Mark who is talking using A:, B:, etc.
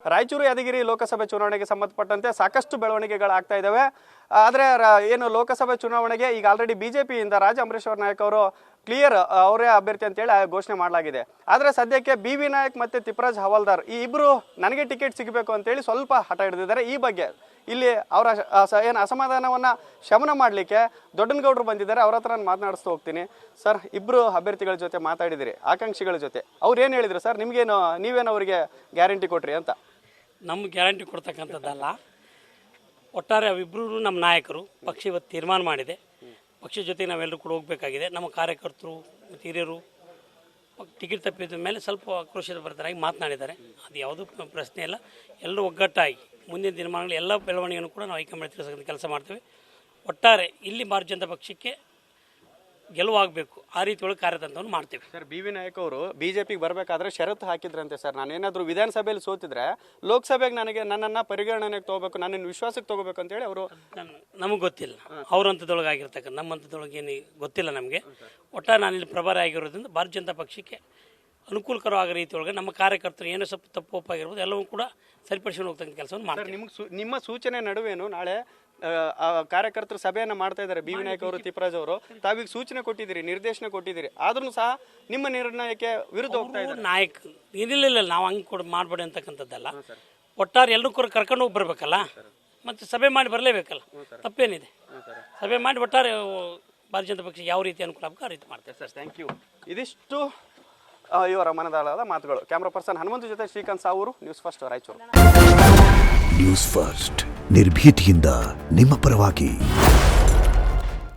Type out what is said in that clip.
A: ರಾಯಚೂರು ಯಾದಗಿರಿ ಲೋಕಸಭೆ ಚುನಾವಣೆಗೆ ಸಂಬಂಧಪಟ್ಟಂತೆ ಸಾಕಷ್ಟು ಬೆಳವಣಿಗೆಗಳಾಗ್ತಾ ಇದ್ದಾವೆ. ಆದರೆ ಏನು ಲೋಕಸಭೆ ಚುನಾವಣೆಗೆ ಈಗ ಆಲ್ರೆಡಿ ಬಿಜೆಪಿಯಿಂದ ರಾಜ ಅಮರೇಶ್ವರ್ ನಾಯಕ್ ಅವರು ಕ್ಲಿಯರ್ ಅವರೇ ಅಭ್ಯರ್ಥಿ ಅಂತೇಳಿ ಘೋಷಣೆ ಮಾಡಲಾಗಿದೆ. ಆದರೆ ಸದ್ಯಕ್ಕೆ BV ನಾಯಕ್ ಮತ್ತು ತಿಪ್ಪರಾಜ್ ಹವಾಲ್ದಾರ್ ಈ ಇಬ್ಬರು ನನಗೆ ಟಿಕೆಟ್ ಸಿಗಬೇಕು ಅಂತೇಳಿ ಸ್ವಲ್ಪ ಹಠ ಹಿಡಿದಿದ್ದಾರೆ. ಈ ಬಗ್ಗೆ ಇಲ್ಲಿ ಅವರ ಏನು ಅಸಮಾಧಾನವನ್ನು ಶಮನ ಮಾಡಲಿಕ್ಕೆ ದೊಡ್ಡನಗೌಡರು ಬಂದಿದ್ದಾರೆ. ಅವ್ರ ಹತ್ರ ನಾನು ಮಾತನಾಡಿಸ್ತಾ ಹೋಗ್ತೀನಿ. ಸರ್, ಇಬ್ಬರು ಅಭ್ಯರ್ಥಿಗಳ ಜೊತೆ ಮಾತಾಡಿದಿರಿ, ಆಕಾಂಕ್ಷಿಗಳ ಜೊತೆ. ಅವ್ರು ಏನು ಹೇಳಿದ್ರು ಸರ್? ನಿಮಗೇನು ನೀವೇನು ಅವರಿಗೆ ಗ್ಯಾರಂಟಿ ಕೊಟ್ರಿ ಅಂತ?
B: ನಮ್ಗೆ ಗ್ಯಾರಂಟಿ ಕೊಡ್ತಕ್ಕಂಥದ್ದಲ್ಲ. ಒಟ್ಟಾರೆ ಅವಿಬ್ಬರೂ ನಮ್ಮ ನಾಯಕರು. ಪಕ್ಷ ಇವತ್ತು ತೀರ್ಮಾನ ಮಾಡಿದೆ. ಪಕ್ಷದ ಜೊತೆ ನಾವೆಲ್ಲರೂ ಕೂಡ ಹೋಗಬೇಕಾಗಿದೆ. ನಮ್ಮ ಕಾರ್ಯಕರ್ತರು ಮತ್ತು ಹಿರಿಯರು ಟಿಕೆಟ್ ತಪ್ಪಿದ ಮೇಲೆ ಸ್ವಲ್ಪ ಆಕ್ರೋಶದ ಭರಿತರಾಗಿ ಮಾತನಾಡಿದ್ದಾರೆ. ಅದು ಯಾವುದೂ ಪ್ರಶ್ನೆ ಇಲ್ಲ. ಎಲ್ಲರೂ ಒಗ್ಗಟ್ಟಾಗಿ ಮುಂದಿನ ದಿನಮಾನಗಳು ಎಲ್ಲ ಬೆಳವಣಿಗೆಯನ್ನು ಕೂಡ ನಾವು ಹೈಕಮಾಂಡ್ ತಿಳಿಸೋಂಥ ಕೆಲಸ ಮಾಡ್ತೇವೆ. ಒಟ್ಟಾರೆ ಇಲ್ಲಿ ಭಾರತೀಯ ಜನತಾ ಪಕ್ಷಕ್ಕೆ ಗೆಲುವಾಗಬೇಕು, ಆ ರೀತಿ ಒಳಗೆ ಕಾರ್ಯತಂತ್ರವನ್ನು ಮಾಡ್ತೇವೆ.
A: ಸರ್, BV ನಾಯಕ್ ಅವರು ಬಿಜೆಪಿಗೆ ಬರಬೇಕಾದ್ರೆ ಷರತ್ತು ಹಾಕಿದ್ರಂತೆ ಸರ್, ನಾನೇನಾದರೂ ವಿಧಾನಸಭೆಯಲ್ಲಿ ಸೋತಿದ್ರೆ ಲೋಕಸಭೆಗೆ ನನ್ನನ್ನು ಪರಿಗಣನೆಗೆ ತೊಗೋಬೇಕು, ನನ್ನನ್ನು ವಿಶ್ವಾಸಕ್ಕೆ ತೊಗೋಬೇಕು ಅಂತೇಳಿ ಅವರು.
B: ನಮಗೆ ಗೊತ್ತಿಲ್ಲ ಅವ್ರ ಹಂತದೊಳಗೆ ಆಗಿರ್ತಕ್ಕಂಥ, ನಮ್ಮ ಹಂತದೊಳಗೆ ಏನು ಗೊತ್ತಿಲ್ಲ ನಮಗೆ. ಒಟ್ಟಾರೆ ನಾನು ಇಲ್ಲಿ ಪ್ರಭಾರಿ ಆಗಿರೋದ್ರಿಂದ ಭಾರತೀಯ ಜನತಾ ಪಕ್ಷಕ್ಕೆ ಅನುಕೂಲಕರವಾದ ರೀತಿಯೊಳಗೆ ನಮ್ಮ ಕಾರ್ಯಕರ್ತರು ಏನೋ ಸ್ವಲ್ಪ ತಪ್ಪು ಒಪ್ಪಾಗಿರ್ಬೋದು ಎಲ್ಲವೂ ಕೂಡ ಸರಿಪಡಿಸ್ಕೊಂಡು ಹೋಗ್ತಕ್ಕಂಥ ಕೆಲಸವನ್ನು ಮಾಡ್ತಾರೆ.
A: ನಿಮ್ಮ ಸೂಚನೆ ನಡುವೆನು ನಾಳೆ ಕಾರ್ಯಕರ್ತರು ಸಭೆಯನ್ನು ಮಾಡ್ತಾ ಇದ್ದಾರೆ BV ನಾಯಕ್ ಅವರು, ತಿಪ್ಪರಾಜ್ ಅವರು. ತಾವೀಗ ಸೂಚನೆ ಕೊಟ್ಟಿದ್ದೀರಿ, ನಿರ್ದೇಶನ ಕೊಟ್ಟಿದ್ದೀರಿ, ಆದ್ರೂ ಸಹ ನಿಮ್ಮ ನಿರ್ಣಯಕ್ಕೆ ವಿರುದ್ಧ ಹೋಗ್ತಾ ಇದ್ದಾರೆ.
B: ನಾಯಕ್ ಇದಿಲ್ಲ, ನಾವು ಹಂಗೆ ಕೊಡು ಮಾಡಬೇಡಿ ಅಂತಕ್ಕಂಥದ್ದಲ್ಲ. ಒಟ್ಟಾರೆ ಎಲ್ಲರೂ ಕೂಡ ಕರ್ಕೊಂಡು ಹೋಗಿ ಬರಬೇಕಲ್ಲ, ಮತ್ತು ಸಭೆ ಮಾಡಿ ಬರಲೇಬೇಕಲ್ಲ, ತಪ್ಪೇನಿದೆ? ಸಭೆ ಮಾಡಿ ಒಟ್ಟಾರೆ ಭಾರತೀಯ ಜನತಾ ಪಕ್ಷ ಯಾವ ರೀತಿ ಅನುಕೂಲ ಆಗಬೇಕು ಆ ರೀತಿ ಮಾಡ್ತೇವೆ
A: ಸರ್. Thank you. ಇದಿಷ್ಟು ಇವರ ಮನದಾಳದ ಮಾತುಗಳು. ಕ್ಯಾಮ್ರಾ ಪರ್ಸನ್ ಹನುಮಂತ ಜೊತೆ Srikanth Savur, news first Raichur.
C: News first ನಿರ್ಭೀತಿಯಿಂದ ನಿಮ್ಮ ಪರವಾಗಿ.